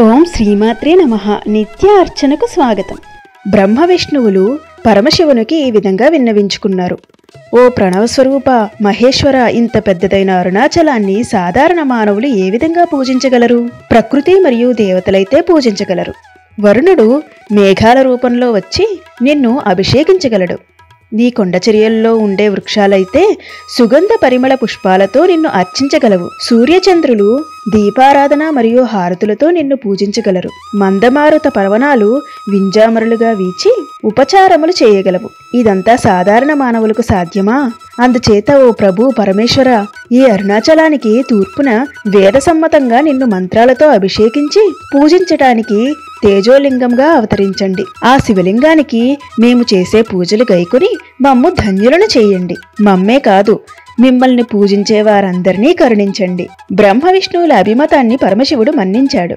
ఓం శ్రీమాత్రే నమః. నిత్య అర్చనకు స్వాగతం. బ్రహ్మ విష్ణువులు పరమశివునికి ఈ విధంగా విన్నవించుకున్నారు. ఓ ప్రణవస్వరూప మహేశ్వర, ఇంత పెద్దదైన అరుణాచలాన్ని సాధారణ మానవులు ఏ విధంగా పూజించగలరు? ప్రకృతి మరియు దేవతలైతే పూజించగలరు. వరుణుడు మేఘాల రూపంలో వచ్చి నిన్ను అభిషేకించగలడు. నీ కొండచర్యల్లో ఉండే వృక్షాలైతే సుగంధ పరిమళ పుష్పాలతో నిన్ను అర్చించగలవు. సూర్యచంద్రులు దీపారాధన మరియు హారతులతో నిన్ను పూజించగలరు. మందమారుత పర్వణాలు వింజామరులుగా వీచి ఉపచారములు చేయగలవు. ఇదంతా సాధారణ మానవులకు సాధ్యమా? అందుచేత ఓ ప్రభు పరమేశ్వర, ఈ అరుణాచలానికి తూర్పున వేదసమ్మతంగా నిన్ను మంత్రాలతో అభిషేకించి పూజించటానికి తేజోలింగంగా అవతరించండి. ఆ శివలింగానికి మేము చేసే పూజలు గైకొని మమ్ము ధన్యులను చేయండి. మమ్మే కాదు, మిమ్మల్ని పూజించే వారందరినీ కరుణించండి. బ్రహ్మ విష్ణువుల అభిమతాన్ని పరమశివుడు మన్నించాడు.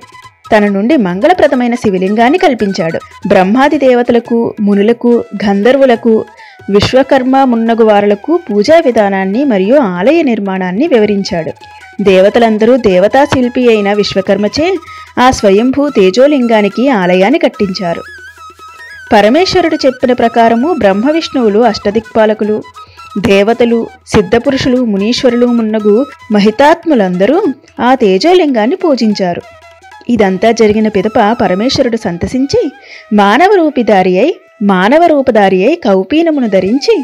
తన నుండి మంగళప్రదమైన శివలింగాన్ని కల్పించాడు. బ్రహ్మాది దేవతలకు, మునులకు, గంధర్వులకు, విశ్వకర్మ మున్నగు వారులకు పూజా విధానాన్ని మరియు ఆలయ నిర్మాణాన్ని వివరించాడు. దేవతలందరూ దేవతా శిల్పి అయిన విశ్వకర్మచే ఆ స్వయంభూ తేజోలింగానికి ఆలయాన్ని కట్టించారు. పరమేశ్వరుడు చెప్పిన ప్రకారము బ్రహ్మ విష్ణువులు అష్టదిక్పాలకులు, దేవతలు, సిద్ధపురుషులు, మునీశ్వరులు మున్నగు మహితాత్ములందరూ ఆ తేజోలింగాన్ని పూజించారు. ఇదంతా జరిగిన పిదప పరమేశ్వరుడు సంతసించి మానవ రూపధారి అయి కౌపీనమును ధరించి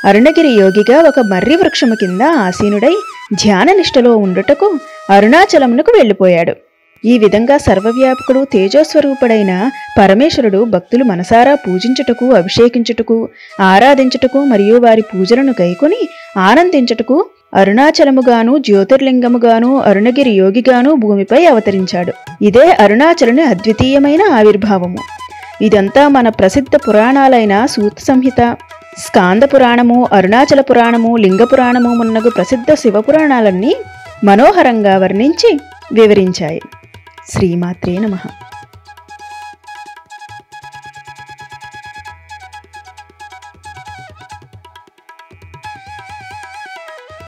అరుణగిరి యోగిగా ఒక మర్రి వృక్షము కింద ఆసీనుడై ధ్యాన నిష్టలో ఉండుటకు అరుణాచలమునకు వెళ్ళిపోయాడు. ఈ విధంగా సర్వవ్యాపకుడు తేజోస్వరూపుడైన పరమేశ్వరుడు భక్తులు మనసారా పూజించుటకు, అభిషేకించుటకు, ఆరాధించుటకు మరియు వారి పూజలను గైకొని ఆనందించుటకు అరుణాచలముగాను, జ్యోతిర్లింగముగాను, అరుణగిరి యోగిగాను భూమిపై అవతరించాడు. ఇదే అరుణాచలుని అద్వితీయమైన ఆవిర్భావము. ఇదంతా మన ప్రసిద్ధ పురాణాలైన సూత సంహిత, స్కాంద పురాణము, అరుణాచల పురాణము, లింగ పురాణము మున్నగు ప్రసిద్ధ శివపురాణాలన్నీ మనోహరంగా వర్ణించి వివరించాయి. శ్రీమాత్రే నమః.